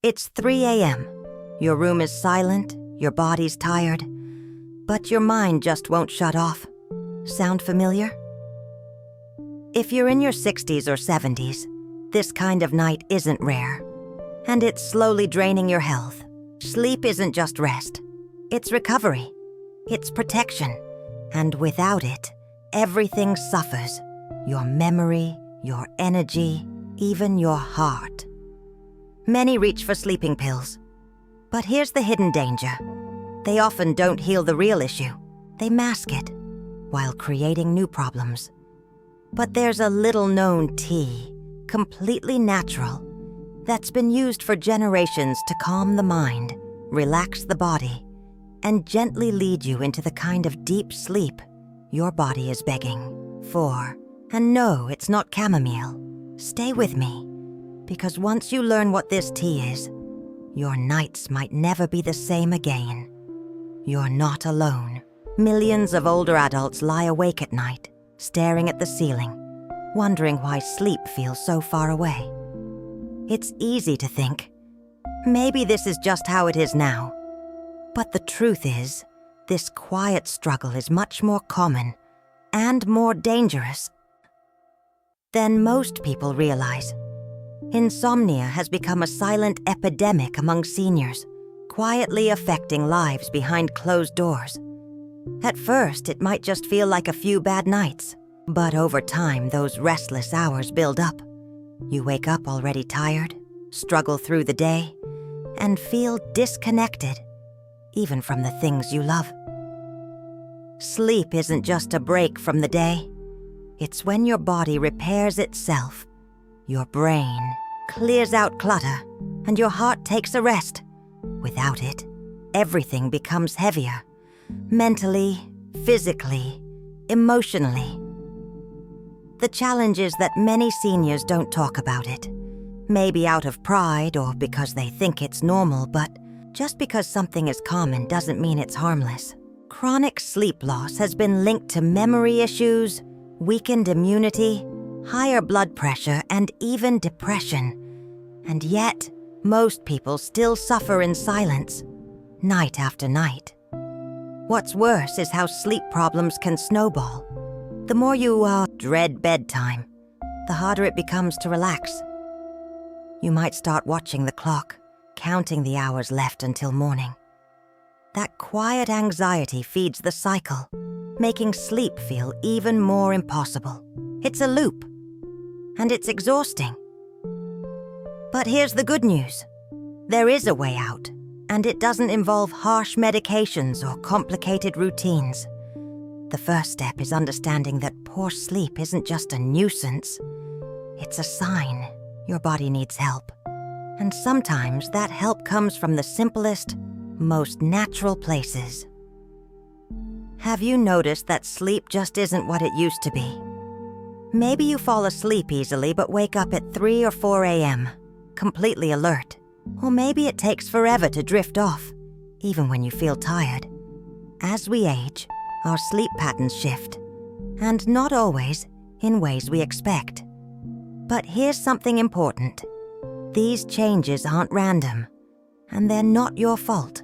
It's 3 a.m. Your room is silent, your body's tired, but your mind just won't shut off. Sound familiar? If you're in your 60s or 70s, this kind of night isn't rare, and it's slowly draining your health. Sleep isn't just rest. It's recovery. It's protection. And without it, everything suffers. Your memory, your energy, even your heart. Many reach for sleeping pills. But here's the hidden danger. They often don't heal the real issue. They mask it, while creating new problems. But there's a little-known tea, completely natural, that's been used for generations to calm the mind, relax the body, and gently lead you into the kind of deep sleep your body is begging for. And no, it's not chamomile. Stay with me, because once you learn what this tea is, your nights might never be the same again. You're not alone. Millions of older adults lie awake at night, staring at the ceiling, wondering why sleep feels so far away. It's easy to think, maybe this is just how it is now. But the truth is, this quiet struggle is much more common and more dangerous than most people realize. Insomnia has become a silent epidemic among seniors, quietly affecting lives behind closed doors. At first, it might just feel like a few bad nights, but over time, those restless hours build up. You wake up already tired, struggle through the day, and feel disconnected, even from the things you love. Sleep isn't just a break from the day. It's when your body repairs itself, your brain clears out clutter, and your heart takes a rest. Without it, everything becomes heavier, mentally, physically, emotionally. The challenge is that many seniors don't talk about it, maybe out of pride or because they think it's normal, but just because something is common doesn't mean it's harmless. Chronic sleep loss has been linked to memory issues, weakened immunity, higher blood pressure, and even depression. And yet, most people still suffer in silence, night after night. What's worse is how sleep problems can snowball. The more you dread bedtime, the harder it becomes to relax. You might start watching the clock, counting the hours left until morning. That quiet anxiety feeds the cycle, making sleep feel even more impossible. It's a loop, and it's exhausting. But here's the good news. There is a way out, and it doesn't involve harsh medications or complicated routines. The first step is understanding that poor sleep isn't just a nuisance. It's a sign your body needs help. And sometimes that help comes from the simplest, most natural places. Have you noticed that sleep just isn't what it used to be? Maybe you fall asleep easily but wake up at 3 or 4 a.m., completely alert. Or maybe it takes forever to drift off, even when you feel tired. As we age, our sleep patterns shift, and not always in ways we expect. But here's something important. These changes aren't random, and they're not your fault.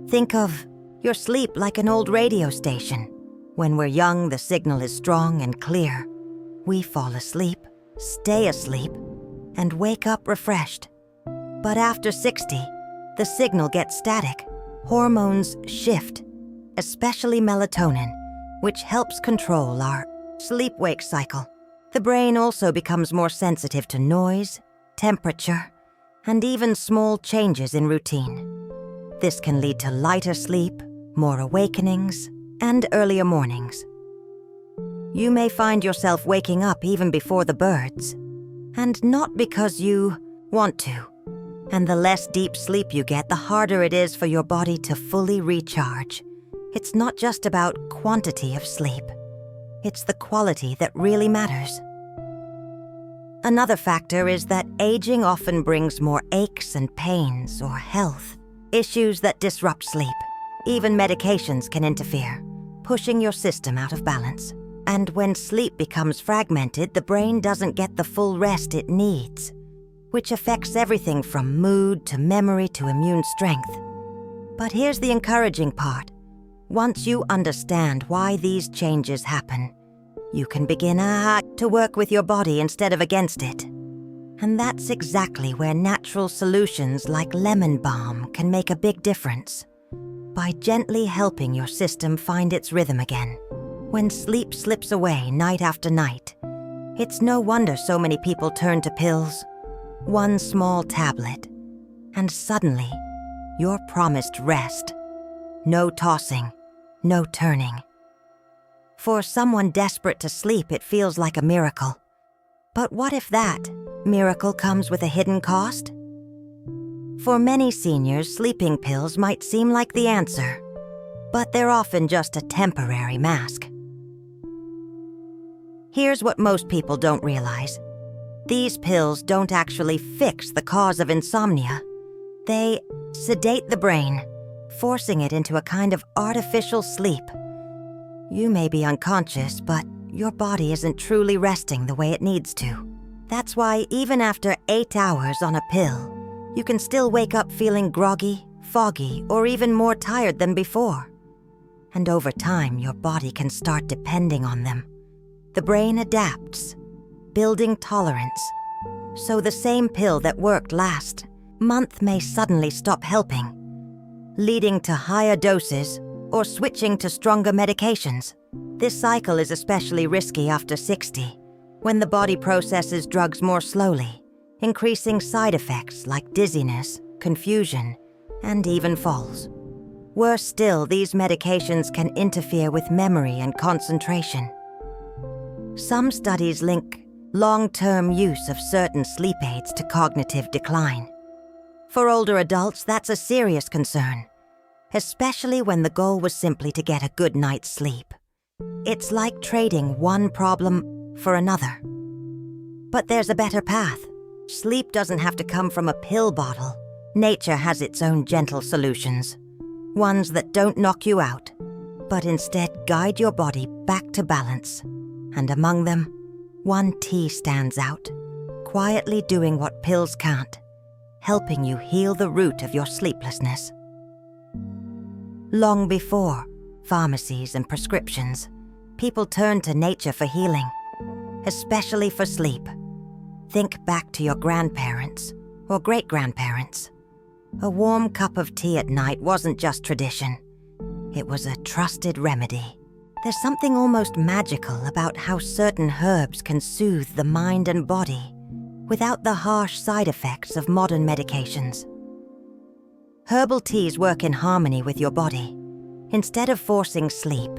Think of your sleep like an old radio station. When we're young, the signal is strong and clear. We fall asleep, stay asleep, and wake up refreshed. But after 60, the signal gets static. Hormones shift, especially melatonin, which helps control our sleep-wake cycle. The brain also becomes more sensitive to noise, temperature, and even small changes in routine. This can lead to lighter sleep, more awakenings, and earlier mornings. You may find yourself waking up even before the birds, and not because you want to. And the less deep sleep you get, the harder it is for your body to fully recharge. It's not just about quantity of sleep. It's the quality that really matters. Another factor is that aging often brings more aches and pains or health issues that disrupt sleep. Even medications can interfere, pushing your system out of balance. And when sleep becomes fragmented, the brain doesn't get the full rest it needs, which affects everything from mood to memory to immune strength. But here's the encouraging part. Once you understand why these changes happen, you can begin to work with your body instead of against it. And that's exactly where natural solutions like lemon balm can make a big difference. By gently helping your system find its rhythm again. When sleep slips away night after night, it's no wonder so many people turn to pills. One small tablet, and suddenly, you're promised rest. No tossing, no turning. For someone desperate to sleep, it feels like a miracle. But what if that miracle comes with a hidden cost? For many seniors, sleeping pills might seem like the answer, but they're often just a temporary mask. Here's what most people don't realize. These pills don't actually fix the cause of insomnia. They sedate the brain, forcing it into a kind of artificial sleep. You may be unconscious, but your body isn't truly resting the way it needs to. That's why even after 8 hours on a pill, you can still wake up feeling groggy, foggy, or even more tired than before. And over time, your body can start depending on them. The brain adapts, building tolerance. So the same pill that worked last month may suddenly stop helping, leading to higher doses or switching to stronger medications. This cycle is especially risky after 60, when the body processes drugs more slowly, increasing side effects like dizziness, confusion, and even falls. Worse still, these medications can interfere with memory and concentration. Some studies link long-term use of certain sleep aids to cognitive decline. For older adults, that's a serious concern, especially when the goal was simply to get a good night's sleep. It's like trading one problem for another. But there's a better path. Sleep doesn't have to come from a pill bottle. Nature has its own gentle solutions, ones that don't knock you out, but instead guide your body back to balance. And among them, one tea stands out, quietly doing what pills can't, helping you heal the root of your sleeplessness. Long before pharmacies and prescriptions, people turned to nature for healing, especially for sleep. Think back to your grandparents or great-grandparents. A warm cup of tea at night wasn't just tradition. It was a trusted remedy. There's something almost magical about how certain herbs can soothe the mind and body without the harsh side effects of modern medications. Herbal teas work in harmony with your body. Instead of forcing sleep,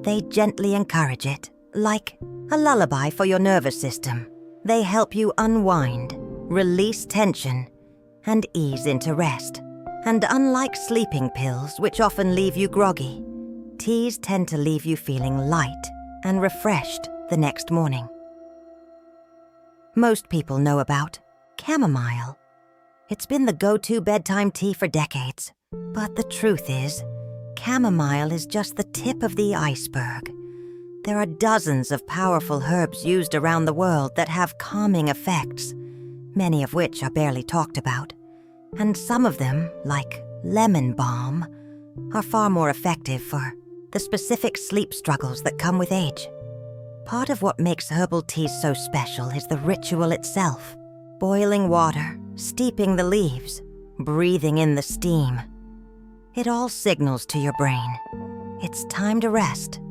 they gently encourage it, like a lullaby for your nervous system. They help you unwind, release tension, and ease into rest. And unlike sleeping pills, which often leave you groggy, teas tend to leave you feeling light and refreshed the next morning. Most people know about chamomile. It's been the go-to bedtime tea for decades. But the truth is, chamomile is just the tip of the iceberg. There are dozens of powerful herbs used around the world that have calming effects, many of which are barely talked about. And some of them, like lemon balm, are far more effective for the specific sleep struggles that come with age. Part of what makes herbal teas so special is the ritual itself. Boiling water, steeping the leaves, breathing in the steam. It all signals to your brain, it's time to rest.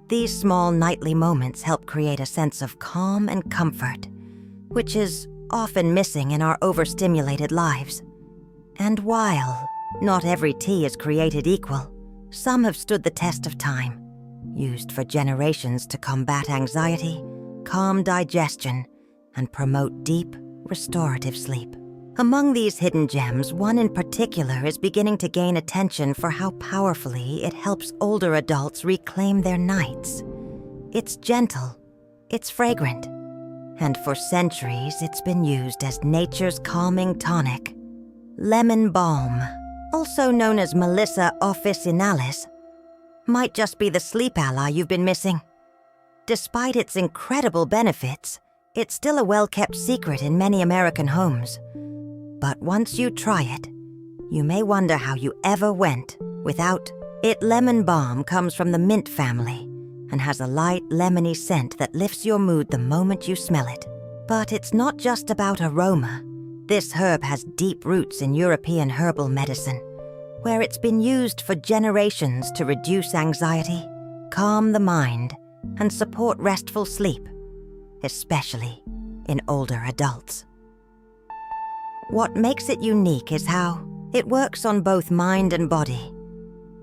These small nightly moments help create a sense of calm and comfort, which is often missing in our overstimulated lives. And while not every tea is created equal, some have stood the test of time, used for generations to combat anxiety, calm digestion, and promote deep, restorative sleep. Among these hidden gems, one in particular is beginning to gain attention for how powerfully it helps older adults reclaim their nights. It's gentle, it's fragrant, and for centuries it's been used as nature's calming tonic. Lemon balm, also known as Melissa officinalis, might just be the sleep ally you've been missing. Despite its incredible benefits, It's still a well-kept secret in many American homes. But once you try it, you may wonder how you ever went without it. Lemon balm comes from the mint family and has a light lemony scent that lifts your mood the moment you smell it. But it's not just about aroma. This herb has deep roots in European herbal medicine, where it's been used for generations to reduce anxiety, calm the mind, and support restful sleep, especially in older adults. What makes it unique is how it works on both mind and body.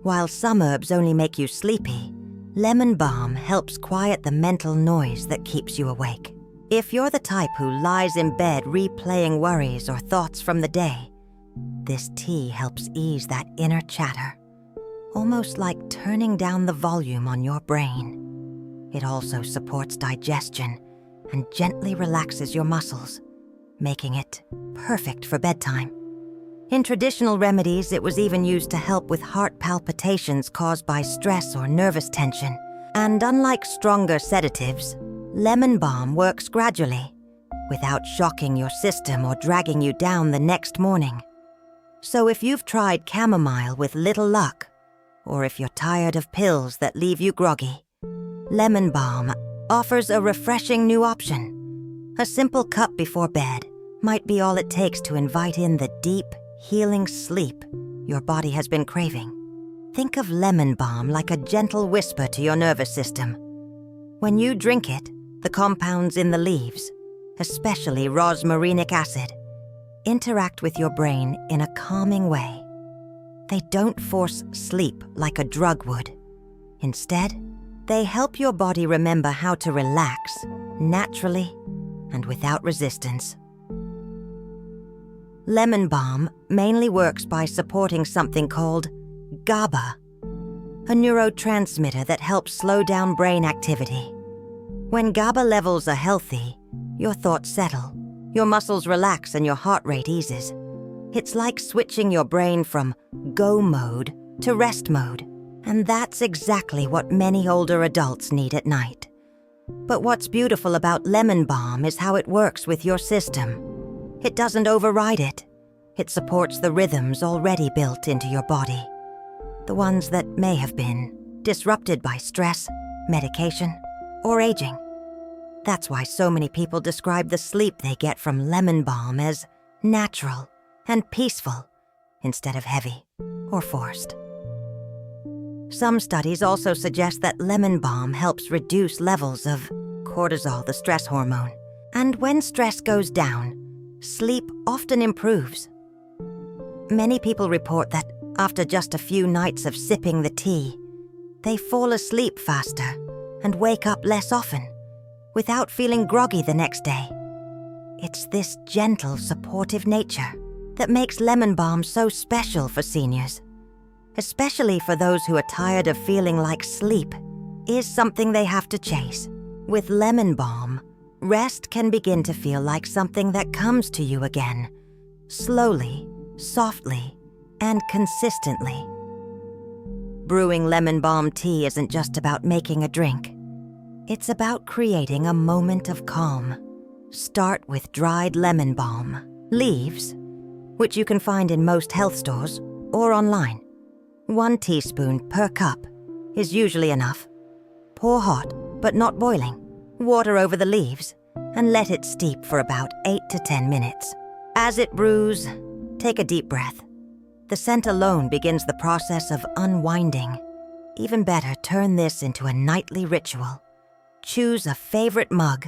While some herbs only make you sleepy, lemon balm helps quiet the mental noise that keeps you awake. If you're the type who lies in bed replaying worries or thoughts from the day, this tea helps ease that inner chatter, almost like turning down the volume on your brain. It also supports digestion and gently relaxes your muscles, making it perfect for bedtime. In traditional remedies, it was even used to help with heart palpitations caused by stress or nervous tension. And unlike stronger sedatives, lemon balm works gradually, without shocking your system or dragging you down the next morning. So if you've tried chamomile with little luck, or if you're tired of pills that leave you groggy, lemon balm offers a refreshing new option. A simple cup before bed might be all it takes to invite in the deep, healing sleep your body has been craving. Think of lemon balm like a gentle whisper to your nervous system. When you drink it, the compounds in the leaves, especially rosmarinic acid, interact with your brain in a calming way. They don't force sleep like a drug would. Instead, they help your body remember how to relax naturally and without resistance. Lemon balm mainly works by supporting something called GABA, a neurotransmitter that helps slow down brain activity. When GABA levels are healthy, your thoughts settle, your muscles relax, and your heart rate eases. It's like switching your brain from go mode to rest mode, and that's exactly what many older adults need at night. But what's beautiful about lemon balm is how it works with your system. It doesn't override it. It supports the rhythms already built into your body, the ones that may have been disrupted by stress, medication, or aging. That's why so many people describe the sleep they get from lemon balm as natural and peaceful instead of heavy or forced. Some studies also suggest that lemon balm helps reduce levels of cortisol, the stress hormone. And when stress goes down, sleep often improves. Many people report that after just a few nights of sipping the tea, they fall asleep faster and wake up less often, without feeling groggy the next day. It's this gentle, supportive nature that makes lemon balm so special for seniors, especially for those who are tired of feeling like sleep is something they have to chase. With lemon balm, rest can begin to feel like something that comes to you again, slowly, softly, and consistently. Brewing lemon balm tea isn't just about making a drink. It's about creating a moment of calm. Start with dried lemon balm leaves, which you can find in most health stores or online. 1 teaspoon per cup is usually enough. Pour hot, but not boiling, water over the leaves, and let it steep for about 8 to 10 minutes. As it brews, take a deep breath. The scent alone begins the process of unwinding. Even better, turn this into a nightly ritual. Choose a favorite mug,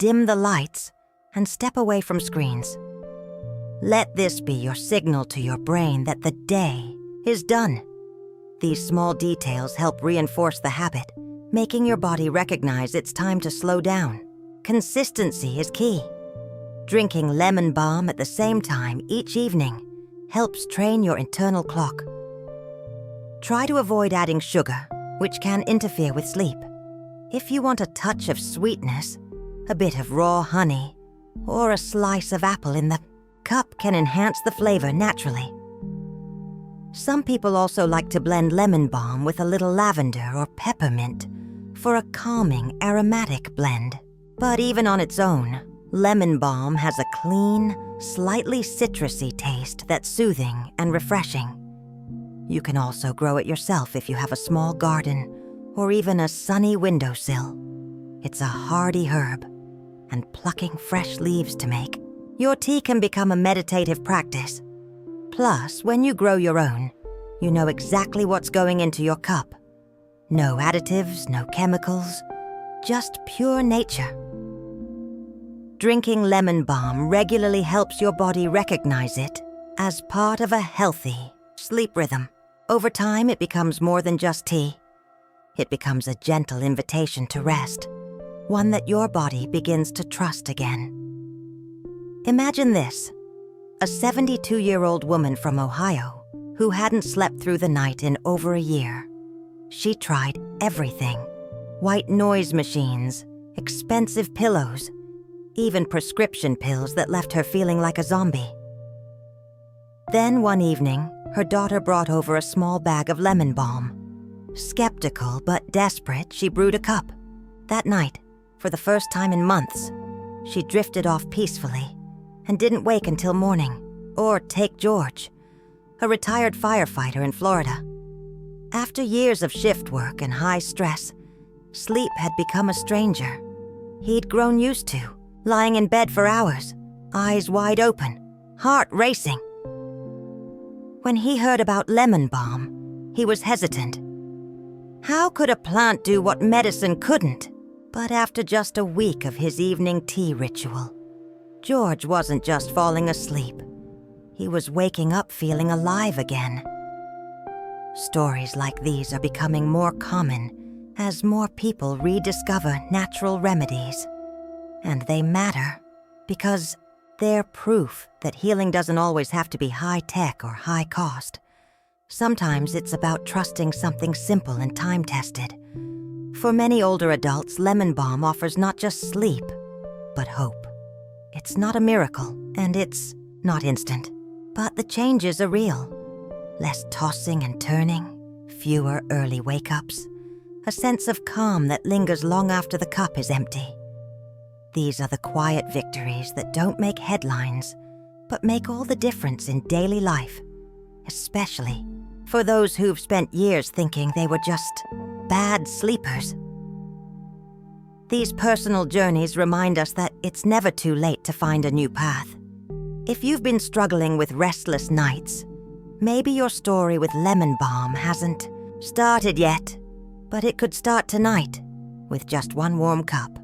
dim the lights, and step away from screens. Let this be your signal to your brain that the day is done. These small details help reinforce the habit, making your body recognize it's time to slow down. Consistency is key. Drinking lemon balm at the same time each evening helps train your internal clock. Try to avoid adding sugar, which can interfere with sleep. If you want a touch of sweetness, a bit of raw honey, or a slice of apple in the cup can enhance the flavor naturally. Some people also like to blend lemon balm with a little lavender or peppermint for a calming, aromatic blend. But even on its own, lemon balm has a clean, slightly citrusy taste that's soothing and refreshing. You can also grow it yourself if you have a small garden or even a sunny windowsill. It's a hardy herb, and plucking fresh leaves to make your tea can become a meditative practice. Plus, when you grow your own, you know exactly what's going into your cup. No additives, no chemicals, just pure nature. Drinking lemon balm regularly helps your body recognize it as part of a healthy sleep rhythm. Over time, it becomes more than just tea. It becomes a gentle invitation to rest, one that your body begins to trust again. Imagine this: a 72-year-old woman from Ohio who hadn't slept through the night in over a year. She tried everything: white noise machines, expensive pillows, even prescription pills that left her feeling like a zombie. Then one evening, her daughter brought over a small bag of lemon balm. Skeptical but desperate, she brewed a cup. That night, for the first time in months, she drifted off peacefully and didn't wake until morning. Or take George, a retired firefighter in Florida. After years of shift work and high stress, sleep had become a stranger he'd grown used to, lying in bed for hours, eyes wide open, heart racing. When he heard about lemon balm, he was hesitant. How could a plant do what medicine couldn't? But after just a week of his evening tea ritual, George wasn't just falling asleep. He was waking up feeling alive again. Stories like these are becoming more common as more people rediscover natural remedies. And they matter because they're proof that healing doesn't always have to be high-tech or high-cost. Sometimes it's about trusting something simple and time-tested. For many older adults, lemon balm offers not just sleep, but hope. It's not a miracle, and it's not instant. But the changes are real. Less tossing and turning, fewer early wake-ups, a sense of calm that lingers long after the cup is empty. These are the quiet victories that don't make headlines, but make all the difference in daily life, especially for those who've spent years thinking they were just bad sleepers. These personal journeys remind us that it's never too late to find a new path. If you've been struggling with restless nights, maybe your story with lemon balm hasn't started yet, but it could start tonight with just one warm cup.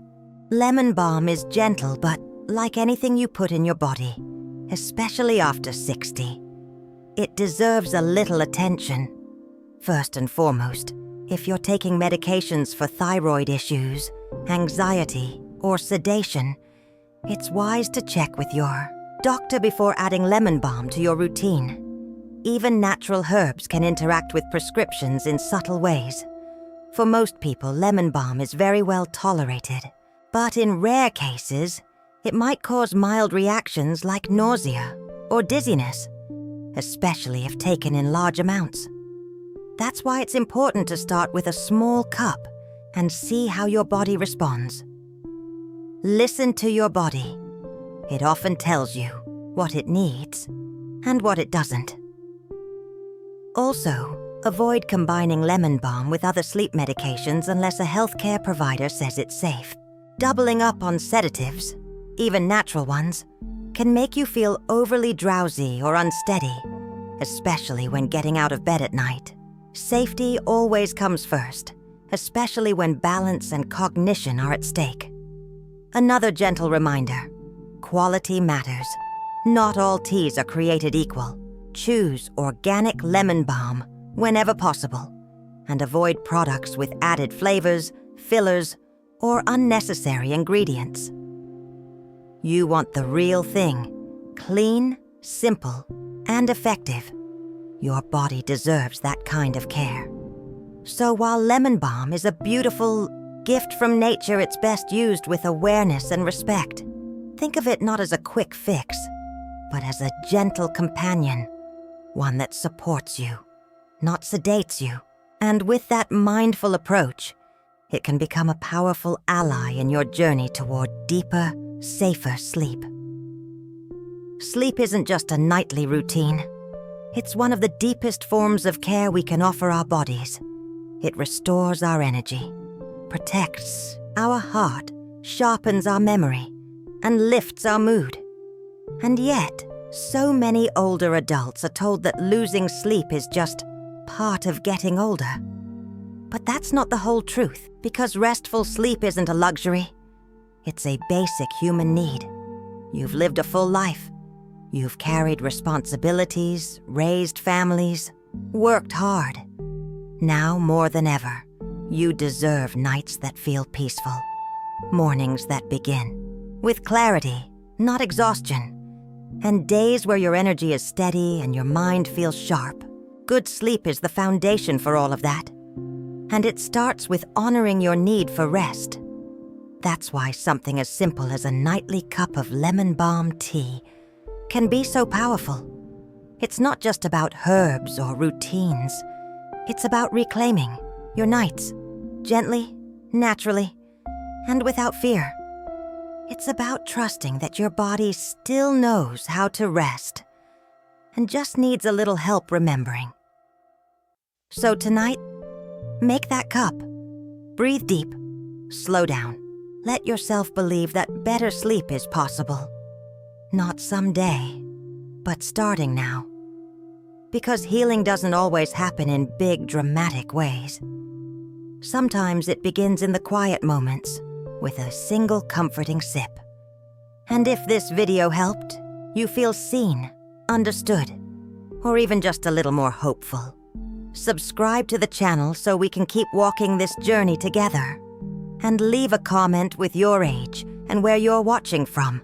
Lemon balm is gentle, but like anything you put in your body, especially after 60, it deserves a little attention. First and foremost, if you're taking medications for thyroid issues, anxiety, or sedation, it's wise to check with your doctor before adding lemon balm to your routine. Even natural herbs can interact with prescriptions in subtle ways. For most people, lemon balm is very well tolerated, but in rare cases, it might cause mild reactions like nausea or dizziness, especially if taken in large amounts. That's why it's important to start with a small cup and see how your body responds. Listen to your body. It often tells you what it needs and what it doesn't. Also, avoid combining lemon balm with other sleep medications unless a healthcare provider says it's safe. Doubling up on sedatives, even natural ones, can make you feel overly drowsy or unsteady, especially when getting out of bed at night. Safety always comes first, especially when balance and cognition are at stake. Another gentle reminder: quality matters. Not all teas are created equal. Choose organic lemon balm whenever possible, and avoid products with added flavors, fillers, or unnecessary ingredients. You want the real thing: clean, simple, and effective. Your body deserves that kind of care. So while lemon balm is a beautiful gift from nature, it's best used with awareness and respect. Think of it not as a quick fix, but as a gentle companion, one that supports you, not sedates you. And with that mindful approach, it can become a powerful ally in your journey toward deeper, safer sleep. Sleep isn't just a nightly routine. It's one of the deepest forms of care we can offer our bodies. It restores our energy, protects our heart, sharpens our memory, and lifts our mood. And yet, so many older adults are told that losing sleep is just part of getting older. But that's not the whole truth, because restful sleep isn't a luxury. It's a basic human need. You've lived a full life. You've carried responsibilities, raised families, worked hard. Now more than ever, you deserve nights that feel peaceful, mornings that begin with clarity, not exhaustion, and days where your energy is steady and your mind feels sharp. Good sleep is the foundation for all of that. And it starts with honoring your need for rest. That's why something as simple as a nightly cup of lemon balm tea can be so powerful. It's not just about herbs or routines. It's about reclaiming your nights, gently, naturally, and without fear. It's about trusting that your body still knows how to rest and just needs a little help remembering. So tonight, make that cup. Breathe deep. Slow down. Let yourself believe that better sleep is possible. Not someday, but starting now. Because healing doesn't always happen in big, dramatic ways. Sometimes it begins in the quiet moments, with a single comforting sip. And if this video helped, you feel seen, understood, or even just a little more hopeful, subscribe to the channel so we can keep walking this journey together. And leave a comment with your age and where you're watching from.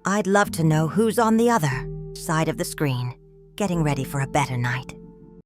I'd love to know who's on the other side of the screen, getting ready for a better night.